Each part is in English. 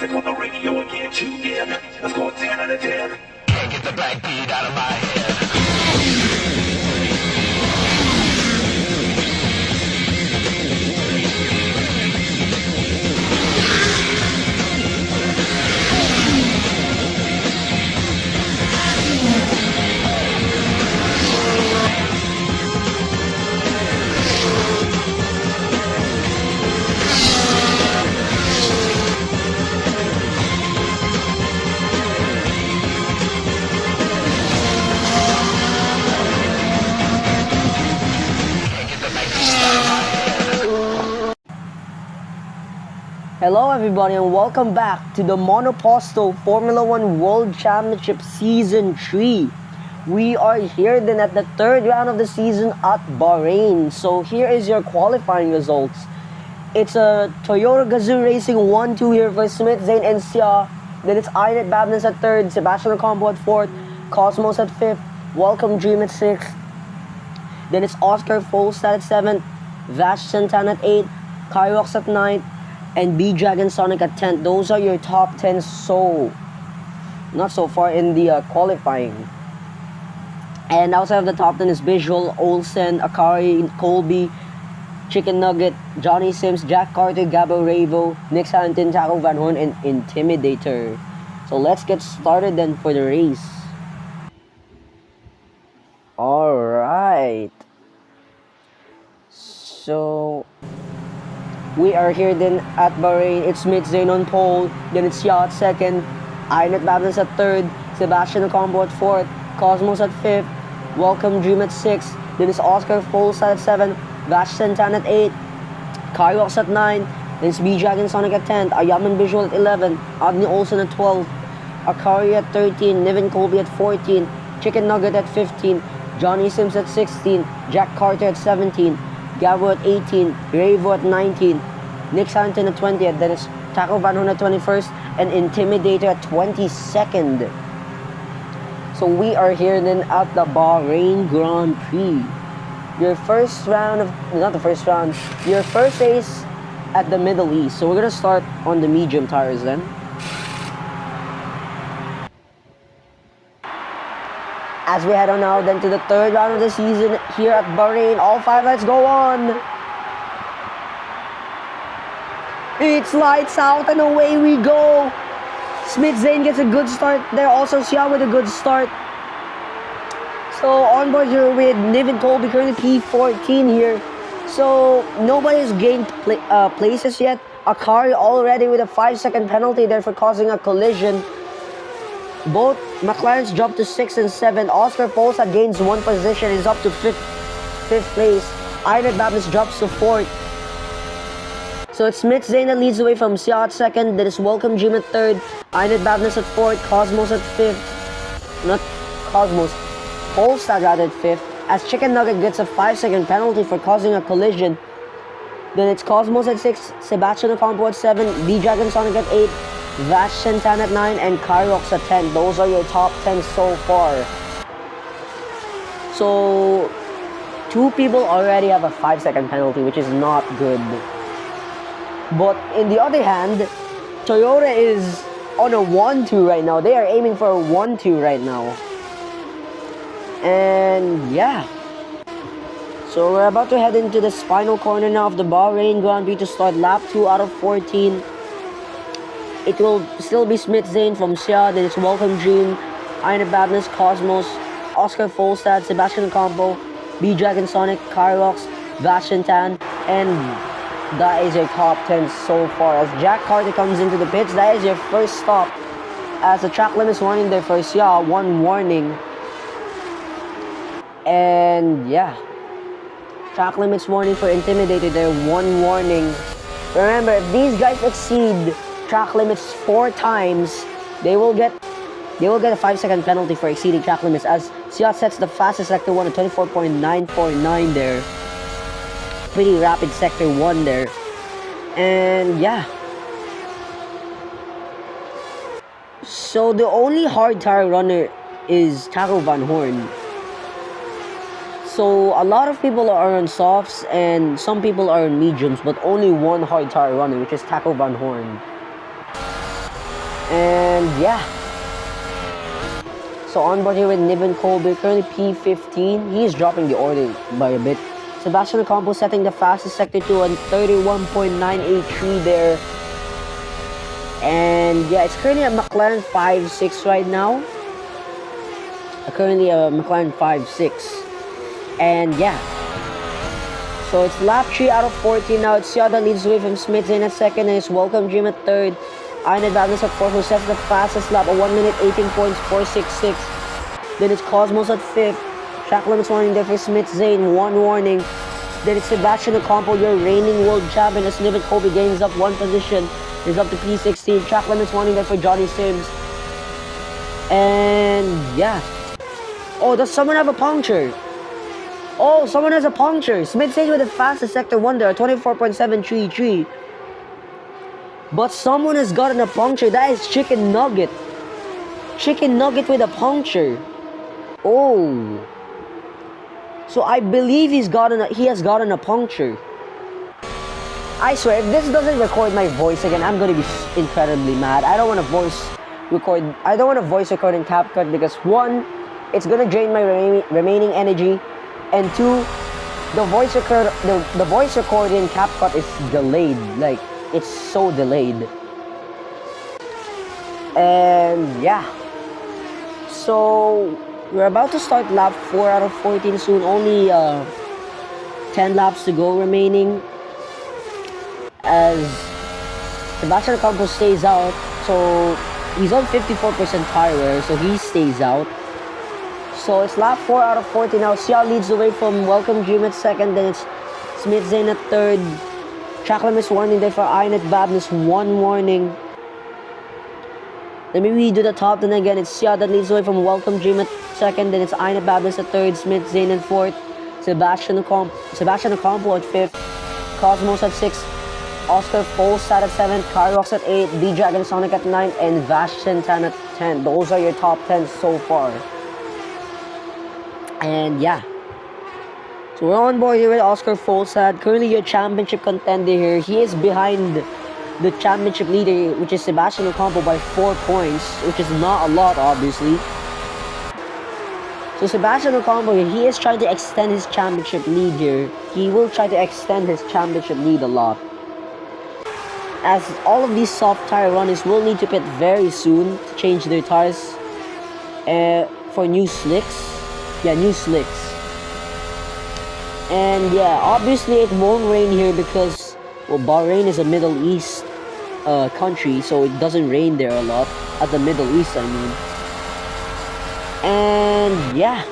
classic on the radio again. Tune in. Let's go 10 out of 10. Can't get the backbeat out of my head. Hello everybody and welcome back to the Monoposto Formula 1 World Championship Season 3. We are here then at the third round of the season at Bahrain. So here is your qualifying results. It's a Toyota Gazoo Racing 1-2 here for Smith, Zane and Sia. Then it's Inet Babness at third, Sebastian Ocampo at fourth, Cosmos at fifth, Welcome Dream at sixth. Then it's Oscar Folstad at seventh, Vash Santana at eighth, Kyrox at ninth, and B-Dragon Sonic at 10th. Those are your top 10 not so far in the qualifying. And outside of the top 10 is Visual, Olsen, Akari, Colby, Chicken Nugget, Johnny Sims, Jack Carter, Gabo Ravo, Nick Salentin, Taco Van Horn, and Intimidator. So let's get started then for the race. Alright. So we are here then at Bahrain. It's Smith Zane on pole, then it's Sia at second, Inet Babness at third, Sebastian Ocampo at fourth, Cosmos at fifth, Welcome Dream at sixth, then it's Oscar Folstad at seventh, Vash Santana at eighth, Kyrox at ninth, then it's B-Dragon Sonic at 10th, Ayaman Visual at 11, Agni Olsen at 12, Akari at 13, Niven Colby at 14, Chicken Nugget at 15, Johnny Sims at 16, Jack Carter at 17, Gabo at 18, Ravo at 19, Nick Santon at 20th, then it's Taco Van Horn at 21st, and Intimidator at 22nd. So we are here then at the Bahrain Grand Prix. Your first race at the Middle East. So we're gonna start on the medium tires then. As we head on now then to the third round of the season here at Bahrain. All five lights go on. It's lights out and away we go. Smith Zane gets a good start there. Also Sia with a good start. So on board here with Niven Colby currently P14 here. So nobody's gained places yet. Akari already with a 5-second penalty there for causing a collision. Both McLarens jump to 6 and 7. Oscar Folstad gains 1 position, is up to 5th place. Inet Babness drops to 4th. So it's Smith Zane that leads the way from Sia at 2nd. Then it's Welcome Jim at 3rd. Inet Babness at 4th. Cosmos at 5th. Not Cosmos. Folstad rather at 5th. As Chicken Nugget gets a 5-second penalty for causing a collision. Then it's Cosmos at 6. Sebastian Ocampo at 7. B-Dragon Sonic at 8. Vash Santana at 9 and Kyrox at 10. Those are your top 10 so far. So 2 people already have a 5-second penalty, which is not good. But in the other hand, Toyota is on a 1-2 right now. They are aiming for a 1-2 right now. And yeah. So we're about to head into this final corner now of the Bahrain Grand Prix to start lap 2 out of 14. It will still be Smith Zane from Sia, then it's Welcome Dream, Inet Babness, Cosmos, Oscar Folstad, Sebastian Ocampo, B-Dragon Sonic, Kyrox, Vash Santana, and that is your top 10 so far. As Jack Carter comes into the pits, that is your first stop. As the track limits warning there for Sia, 1 warning. And yeah. Track limits warning for Intimidator there, 1 warning. Remember, if these guys exceed track limits 4 times, they will get a 5-second penalty for exceeding track limits, as Sia sets the fastest sector 1 at 24.949 there. Pretty rapid sector 1 there. And yeah. So the only hard tire runner is Taco Van Horn. So a lot of people are on softs and some people are on mediums, but only one hard tire runner, which is Taco Van Horn. And yeah. So on board here with Niven Colby, currently P15. He is dropping the order by a bit. Sebastian Ocampo setting the fastest sector to on 31.983 there. And yeah, it's currently a McLaren 5.6 right now. Currently a McLaren 5.6. And yeah. So it's lap 3 out of 14 now. It's Sia that leads away from Smith in at second, and it's Welcome Dream at third. Iron Advantage at fourth, who sets the fastest lap at 1 minute 18.466. Then it's Cosmos at fifth. Track limits warning there for Smith Zane, one warning. Then it's Sebastian Ocampo, your reigning world champion, as Niven Colby gains up one position. He's up to P16. Track limits warning there for Johnny Sims. And yeah. Oh, does someone have a puncture? Oh, someone has a puncture. Smith Zane with the fastest sector 1 there, 24.733. But someone has gotten a puncture. That is Chicken Nugget. Chicken Nugget with a puncture. Oh. So I believe he has gotten a puncture. I swear, if this doesn't record my voice again, I'm gonna be incredibly mad. I don't want to voice record in CapCut because one, it's gonna drain my remaining energy, and two, the voice record in CapCut is delayed. Like, it's so delayed. And yeah. So we're about to start lap 4 out of 14 soon. Only 10 laps to go remaining, as Sebastian Ocampo stays out. So he's on 54% tire wear, so he stays out. So it's lap 4 out of 14 now. Sia leads the way from Welcome Dream at second. Then it's Smith Zane at third. Track limits warning there for Inet Babness, one warning. Let me redo the top 10 again. It's Sia that leads the way from Welcome Dream at second. Then it's Inet Babness at third. Smith Zane at fourth. Sebastian Ocampo at fifth. Cosmos at sixth. Oscar Folstad at 7th, Kyrox at 8th, D-Dragon Sonic at 9th, and Vashentan at 10th. Those are your top 10 so far. And yeah. So we're on board here with Oscar Folstad, currently your championship contender here. He is behind the championship leader, which is Sebastian Ocampo, by 4 points, which is not a lot, obviously. So Sebastian Ocampo, he is trying to extend his championship lead here. He will try to extend his championship lead a lot, as all of these soft tire runners will need to pit very soon to change their tires for new slicks. Yeah, new slicks. And yeah, obviously it won't rain here because, well, Bahrain is a Middle East country, so it doesn't rain there a lot. At the Middle East, I mean. And yeah.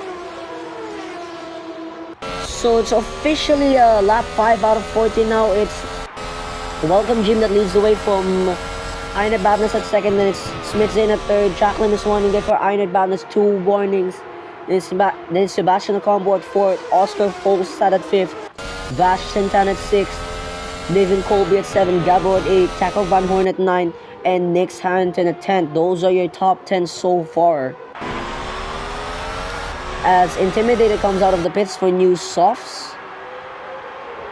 So it's officially lap 5 out of 14 now. It's Welcome Jim that leads the way from Inet Babness at second. Then it's Smith Zane at third. Track limits warning there for Inet Babness, 2 warnings. Then Sebastian Ocampo at fourth. Oscar Folstad at fifth. Vash Sentan at sixth. Niven Colby at 7. Gabo at 8. Taco Van Horn at 9. And Nix Harrington at 10th. Those are your top 10 so far. As Intimidator comes out of the pits for new softs.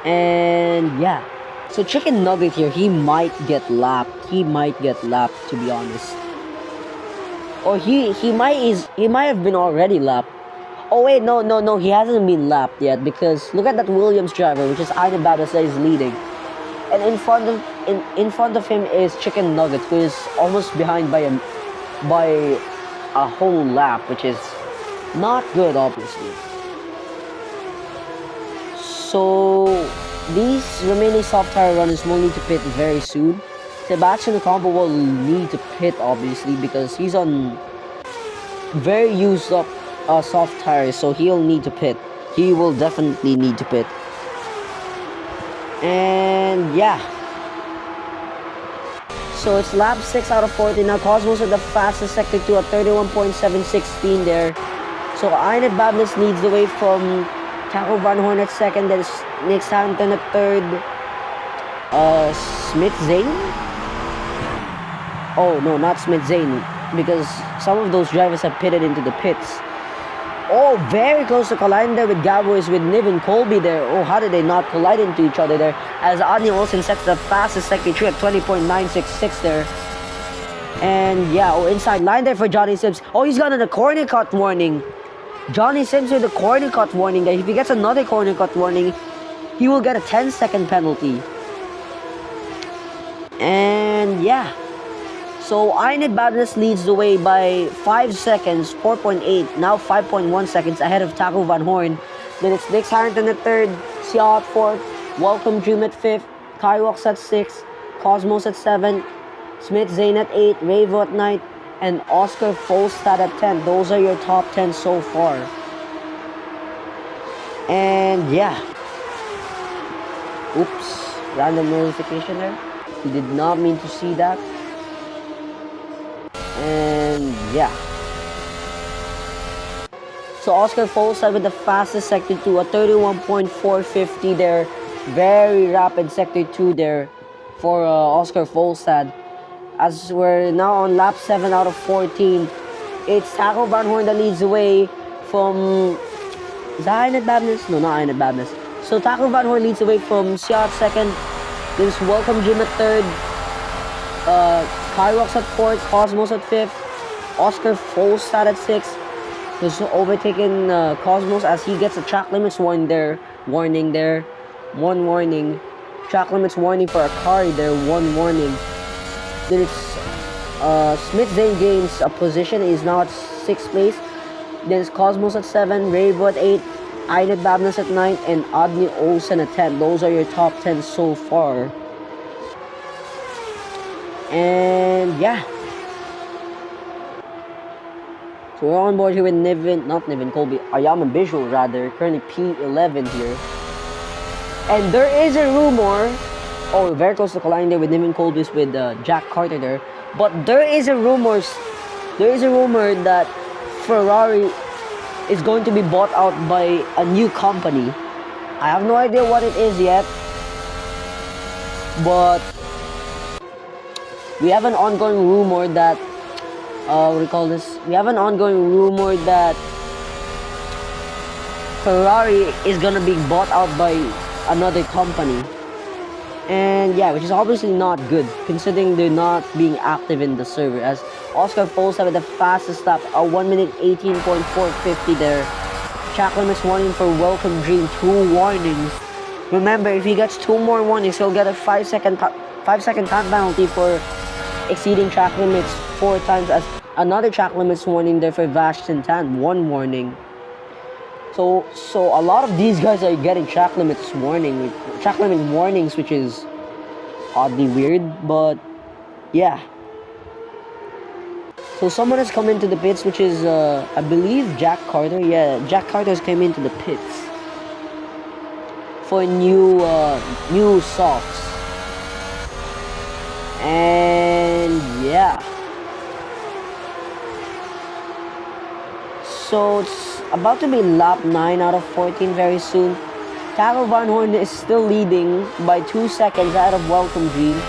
And yeah. So Chicken Nugget here, he might get lapped. He might get lapped, to be honest. Or he might have been already lapped. Oh wait, no, he hasn't been lapped yet, because look at that Williams driver, which is Inet Babness, that is leading. And in front of him is Chicken Nugget, who is almost behind by a whole lap, which is not good, obviously. So these remaining soft tire runners will need to pit very soon. Sebastian Ocampo will need to pit, obviously, because he's on very used up soft tires, so he'll need to pit. He will definitely need to pit. And yeah. So it's lap 6 out of 14 now. Cosmos at the fastest sector to a 31.716 there. So Inet Babness leads the way from Taco Van Horn at second. Then Nix Harrington at third. Smith Zane? Oh no, not Smith Zane, because some of those drivers have pitted into the pits. Oh, very close to colliding there with Gabo is with Niven Colby there. Oh, how did they not collide into each other there? As Anya Olsen sets the fastest sector 3 at 20.966 there. And yeah, inside line there for Johnny Sims. Oh, he's got a corner cut warning. Johnny Sims with a corner cut warning. If he gets another corner cut warning, he will get a 10-second penalty. And yeah. So Ironed Badness leads the way by 5 seconds, 4.8, now 5.1 seconds ahead of Taco Van Horn. Then it's Nix Harrington at 3rd, Sia at 4th, Welcome Dream at 5th, Kyrox at 6th, Cosmos at 7th, Smith Zane at 8, Ravo at 9, and Oscar Folstad at 10. Those are your top 10 so far. And yeah. Oops, random notification there. We did not mean to see that. And yeah. So Oscar Folstad with the fastest Sector 2, a 31.450 there. Very rapid Sector 2 there for Oscar Folstad. As we're now on lap 7 out of 14, it's Taco Van Horn that leads the way from... Is that Ironed Badness? No, not Ironed Badness. So Taco Van Horn leads the way from Sia at 2nd. There's Welcome Jim at 3rd. Kyrox at 4th. Cosmos at 5th. Oscar Folstad at 6th. Who's overtaken Cosmos as he gets a track limits warning there. One warning. Track limits warning for Akari there. One warning. Then it's Smith Zane gains a position, is now at 6th place. Then it's Cosmos at 7, Ravo at 8, Ironed Badness at 9, and Adney Olsen at 10. Those are your top 10 so far. And yeah. So we're on board here with Colby, Ayama Visual rather, currently P11 here. And there is a rumor. Oh, very close to colliding there with Niven Colby's with Jack Carter there. But there is a rumor that Ferrari is going to be bought out by a new company. I have no idea what it is yet. But we have an ongoing rumor that we have an ongoing rumor that Ferrari is gonna be bought out by another company. And yeah, which is obviously not good considering they're not being active in the server, as Oscar Folstad with the fastest lap, a 1 minute 18.450 there. Track limits warning for Welcome Dream, 2 warnings. Remember, if he gets 2 more warnings, he'll get a 5-second time penalty for exceeding track limits 4 times, as another track limits warning there for Vashton Tan, 1 warning. So a lot of these guys are getting track limit warnings, which is oddly weird, but yeah. So someone has come into the pits, which is I believe Jack Carter. Yeah, Jack Carter has come into the pits for new softs. And yeah. So it's about to be lap 9 out of 14 very soon. Taco Van Horn is still leading by 2 seconds ahead of Welcome Dream.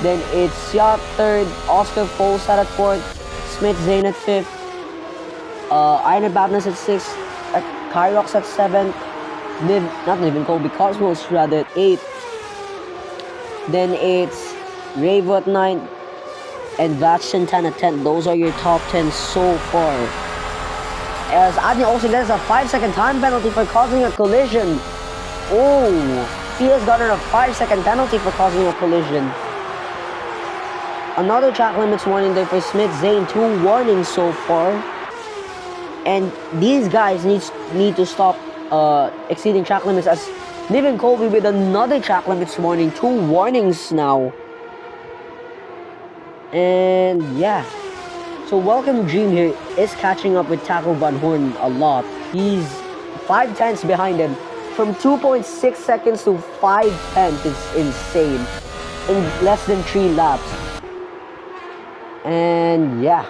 Then it's Sia 3rd, Oscar Folstad at 4th, Smith Zane at 5th, Ironed Badness at 6th, Kyrox at 7th, not Niven Colby, Cosmos rather at 8th. Then it's Ravo at 9 and Vashton Tan at 10. Those are your top 10 so far. As Adney also gets a 5-second time penalty for causing a collision. Oh, he has gotten a 5-second penalty for causing a collision. Another track limits warning there for Smith Zane, 2 warnings so far. And these guys need to stop exceeding track limits, as Niven Colby with another track limits warning, 2 warnings now. And yeah. So Welcome Dream here is catching up with Taco Van Horn a lot. He's 5 tenths behind him. From 2.6 seconds to 5 tenths is insane. In less than 3 laps. And yeah.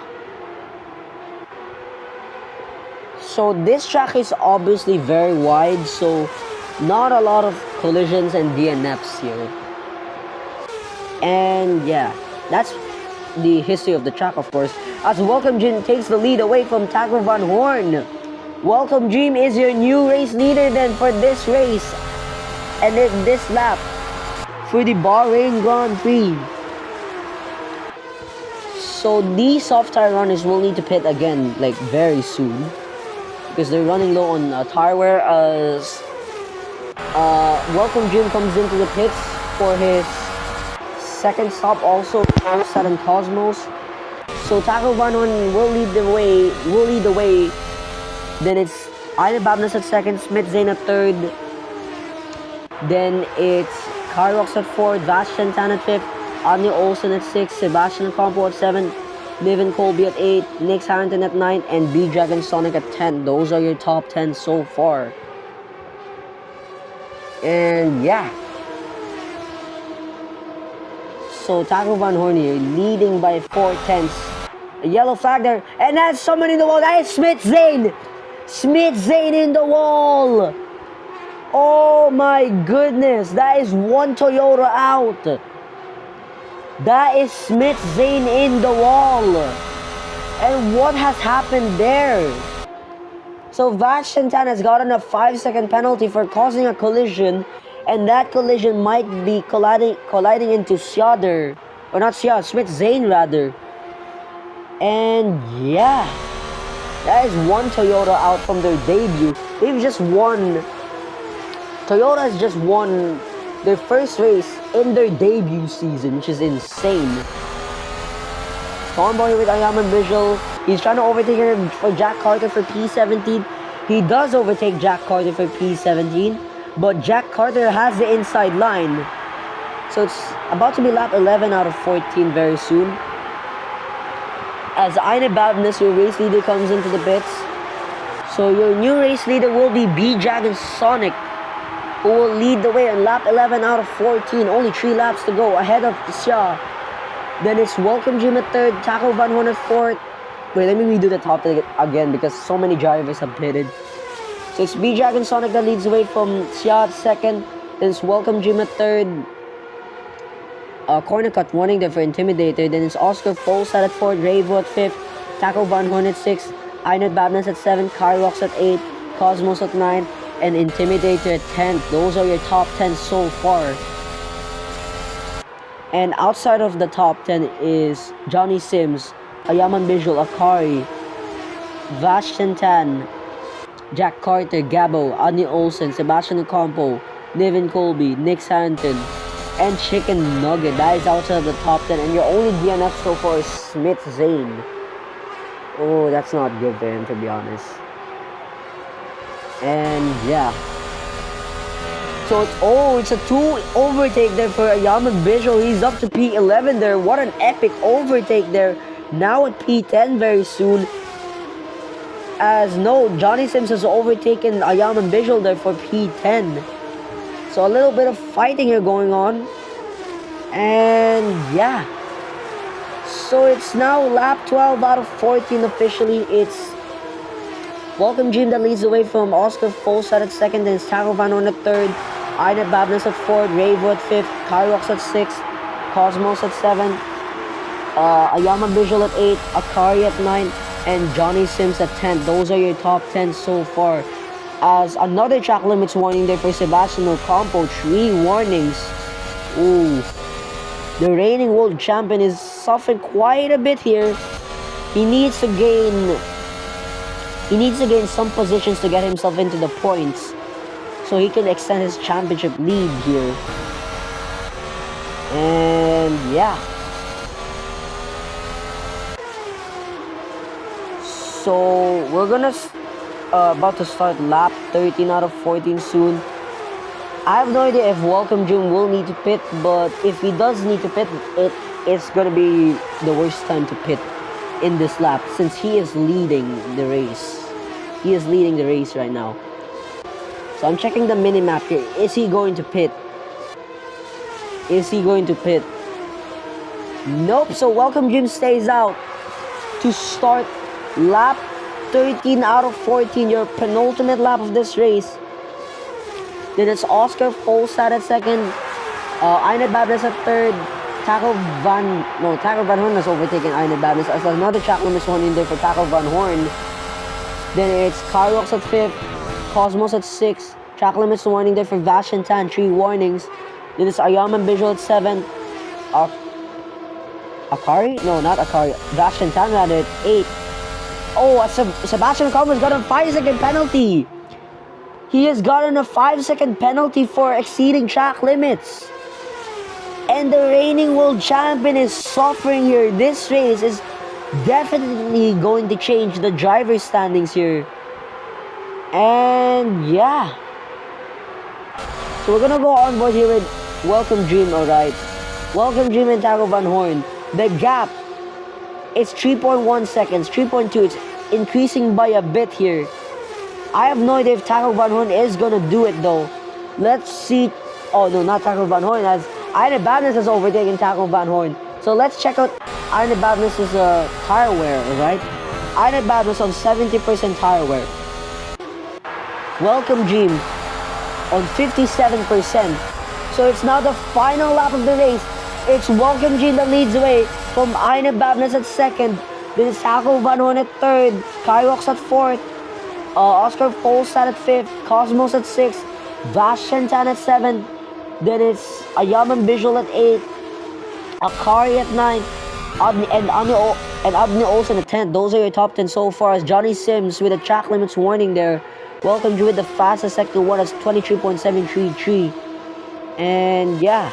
So this track is obviously very wide, so not a lot of collisions and DNFs here. And yeah, that's the history of the track, of course, as Welcome Dream takes the lead away from Taco Van Horn. Welcome Dream is your new race leader then for this race and then this lap for the Bahrain Grand Prix. So these soft tire runners will need to pit again, like very soon, because they're running low on tire wear. As Welcome Jim comes into the pits for his second stop, also Set and Cosmos. So Taco Van Horn will lead the way. Then it's Ida Babnas at second, Smith Zane at third. Then it's Kyrox at fourth, Vashan Tan at fifth, Anya Olsen at sixth, Sebastian Campo at seventh, Niven Colby at 8, Nick Harrington at 9, and B Dragon Sonic at 10. Those are your top 10 so far. And yeah. So Taco Van Horn here, leading by 4/10. A yellow flag there, and that's someone in the wall. That is Smith Zane. Smith Zane in the wall. Oh my goodness, that is one Toyota out. That is Smith Zane in the wall. And what has happened there? So Vash Shantan has gotten a 5-second penalty for causing a collision, and that collision might be colliding into Siader, or not Siader, Smith Zane rather. And yeah, that is one Toyota out from their debut. They've just won. Toyota has just won their first race in their debut season, which is insane. Conboy with Ayaman Visual. He's trying to overtake him for Jack Carter for P17. He does overtake Jack Carter for P17, but Jack Carter has the inside line. So it's about to be lap 11 out of 14 very soon. As Aine Babness, your race leader, comes into the pits. So your new race leader will be B-Dragon Sonic, who will lead the way on lap 11 out of 14. Only 3 laps to go ahead of Xia. Then it's Welcome Jim at third, Taco Van Horn at fourth. Wait, let me redo the top again because so many drivers have pitted. So it's B-Dragon Sonic that leads the way from Xia at second. Then it's Welcome Jim at third. Corner cut warning there for Intimidator. Then it's Oscar Folsat at fourth, Ravo at fifth, Taco Van Horn at sixth, Einet Babness at seventh, Kyrox at 8, Cosmos at 9, and Intimidator at 10th. Those are your top 10 so far. And outside of the top 10 is Johnny Sims, Ayaman Visual, Akari, Vash Shantan, Jack Carter, Gabo, Anya Olsen, Sebastian Ocampo, Niven Colby, Nick Harrington, and Chicken Nugget. That is outside of the top 10. And your only DNF so far is Smith Zane. Oh, that's not good for him, to be honest. And yeah. So it's a 2 overtake there for Ayaman Visual. He's up to P11 there. What an epic overtake there. Now at P10 very soon. As no, Johnny Sims has overtaken Ayaman Visual there for P10. So a little bit of fighting here going on. And yeah. So it's now lap 12 out of 14 officially. It's Welcome Jim that leads the way from Oscar Folsat at second, then it's Taco Van Horn at third, Einet Babness at fourth, Ravo at fifth, Kyrox at sixth, Cosmos at seventh, Ayaman Visual at 8, Akari at 9, and Johnny Sims at 10. Those are your top 10 so far. As another track limits warning there for Sebastian Ocampo, 3 warnings. Ooh. The reigning world champion is suffering quite a bit here. He needs to gain some positions to get himself into the points, so he can extend his championship lead here. And yeah. So we're gonna about to start lap 13 out of 14 soon. I have no idea if Welcome Jim will need to pit, but if he does need to pit, it's gonna be the worst time to pit in this lap since he is leading the race. He is leading the race right now. So I'm checking the minimap here. Is he going to pit? Is he going to pit? Nope. So Welcome Jim stays out to start lap 13 out of 14, your penultimate lap of this race. Then it's Oscar Folsat at second, Einet Babness at third, Taco Van Horn has overtaken Einet Babness. As another track limits one in there for Taco Van Horn. Then it's Kyrox at fifth, Cosmos at sixth, track limits one in there for Vash and Tan, 3 warnings. Then it's Ayaman Visual at seventh, Akari? No, not Akari. Bastion Tan rather at 8. Oh, Sebastian Ocampo's got a 5-second penalty. He has gotten a 5-second penalty for exceeding track limits. And the reigning world champion is suffering here. This race is definitely going to change the driver standings here. And yeah. So we're gonna go on board here with Welcome Dream, alright. Welcome Dream and Taco Van Horn. The gap is 3.1 seconds, 3.2. It's increasing by a bit here. I have no idea if Taco Van Horn is gonna do it though. Let's see. Oh no, not Taco Van Horn. As Iron Badness has overtaken Taco Van Horn. So let's check out Iron Badness's tire wear, alright? Iron Badness on 70% tire wear. Welcome Dream on 57%. So it's now the final lap of the race. It's Welcome Dream that leads the way from Iron Badness at second. Then it's Taco Van Horn at third. Kyrox at fourth. Oscar Folstad at 5th, Cosmos at 6th, Vashentan at 7th, then it's Ayaman Visual at 8th, Akari at 9th, and Abni Olsen at 10th. Those are your top 10 so far, as Johnny Sims with a track limits warning there. Welcome you with the fastest sector one, that's 23.733. And yeah.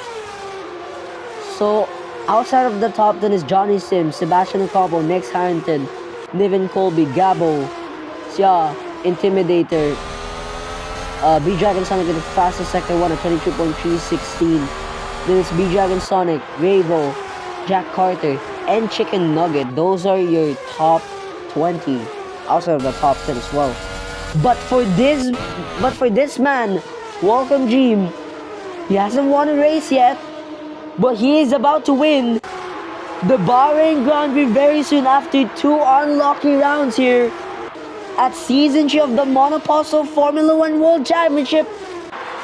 So outside of the top 10 is Johnny Sims, Sebastian Ocampo, Max Harrington, Niven Colby, Gabo, Sia, Intimidator, B-Dragon Sonic with the fastest second one at 22.316. Then it's B-Dragon Sonic, Ravo, Jack Carter, and Chicken Nugget. Those are your top 20. Also the top 10 as well. But for this man, Welcome Dream, he hasn't won a race yet, but he is about to win the Bahrain Grand Prix very soon after 2 unlucky rounds here. At Season 3 of the Monoposto Formula 1 World Championship,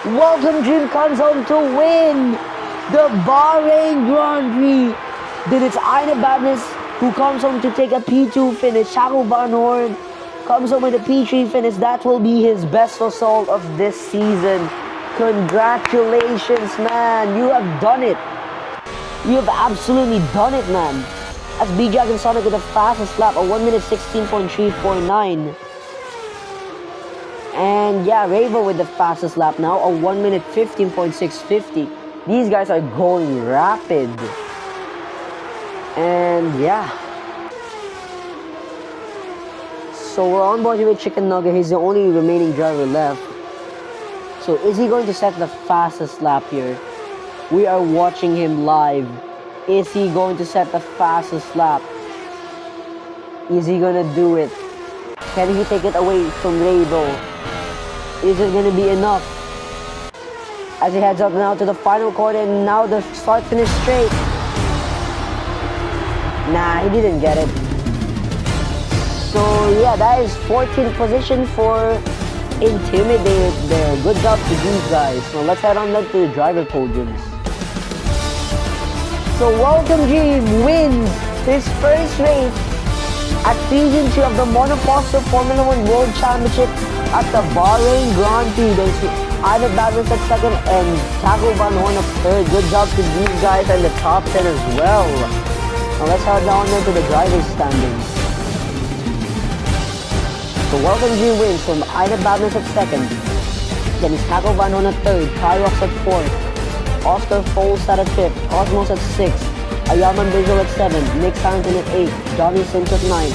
Welcome Dream comes home to win the Bahrain Grand Prix. Then it's Iron Badness who comes home to take a P2 finish. Taco Van Horn comes home with a P3 finish. That will be his best result of this season. Congratulations, man. You have done it. You have absolutely done it, man. As B-Dragon Sonic with the fastest lap, a 1 minute 16.349. And yeah, Ravo with the fastest lap now, a 1 minute 15.650. These guys are going rapid. And yeah. So we're on board here with Chicken Nugget. He's the only remaining driver left. So is he going to set the fastest lap here? We are watching him live. Is he going to set the fastest lap? Is he going to do it? Can he take it away from Ravo? Is it going to be enough? As he heads up now to the final corner, and now the start finish straight. Nah, he didn't get it. So yeah, that is 14th position for Intimidator there. Good job to these guys. So let's head on then to the driver podiums. So Welcome Dream wins his first race at Season 3 of the Monoposto Formula 1 World Championship at the Bahrain Grand Prix. There's Ivan Badness at second and Taco Van Horn at third. Good job to these guys and the top 10 as well. Now let's head down there to the driver's standings. So Welcome Dream wins from Ivan Badness at second. Then it's Taco Van Horn at third, Kyrox at fourth, Oscar Folstad at 5th, Cosmos at 6th, Ayaman Visual at 7th, Nick Harrington at 8th, Johnny Sims at 9th,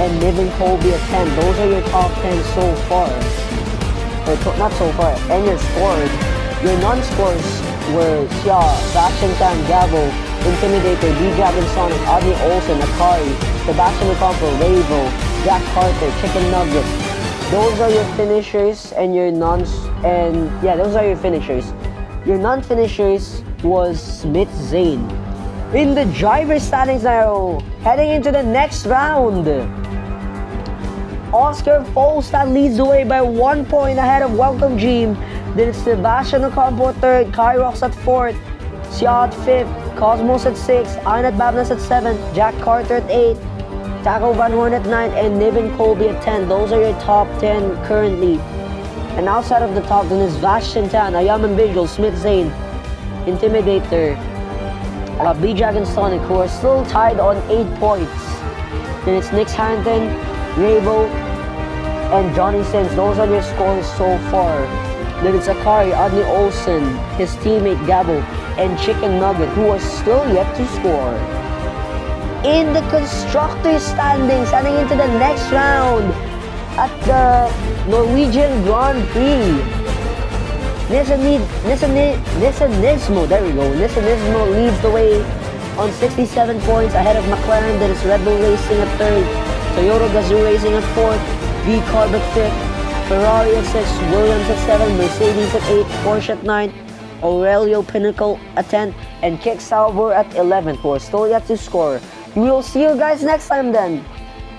and Niven Colby at 10. Those are your top 10 so far. Or not so far, and your scores. Your non-scores were Xia, Bastion Tan, Gabo, Intimidator, B-Dragon Sonic, Audrey Olsen, Akari, Sebastian Ocampo, Ravo, Jack Carter, Chicken Nugget. Those are your finishers and your those are your finishers. Your non-finishers was Smith Zane. In the driver's standings now, heading into the next round. Oscar Folstad leads the way by 1 point ahead of Welcome Dream. Then it's Sebastian Ocampo at 3rd, Kyrox at 4th, Xia at 5th, Cosmos at 6th, Inet Babnas at 7th, Jack Carter at 8th, Taco Van Horn at 9th, and Niven Colby at 10. Those are your top 10 currently. And outside of the top 10 is Vash Shintan, Ayaman Visual, Smith Zane, Intimidator, B-Dragon Sonic, who are still tied on 8 points. Then it's Nick Harrington, Ravo, and Johnny Sins. Those are their scores so far. Then it's Akari, Adney Olsen, his teammate Gabo, and Chicken Nugget, who are still yet to score. In the constructors standings, heading into the next round at the Norwegian Grand Prix. Nissanismo, there we go. Nissanismo leads the way on 67 points ahead of McLaren. Then it's Red Bull Racing at 3rd, Toyota Gazoo Racing at 4th, V-Carb at 5th, Ferrari at 6th, Williams at 7th, Mercedes at 8th, Porsche at 9th, Aurelio Pinnacle at 10th, and Kick Sauber at 11th, who are still yet to score. We will see you guys next time then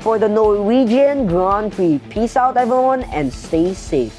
for the Norwegian Grand Prix. Peace out everyone and stay safe.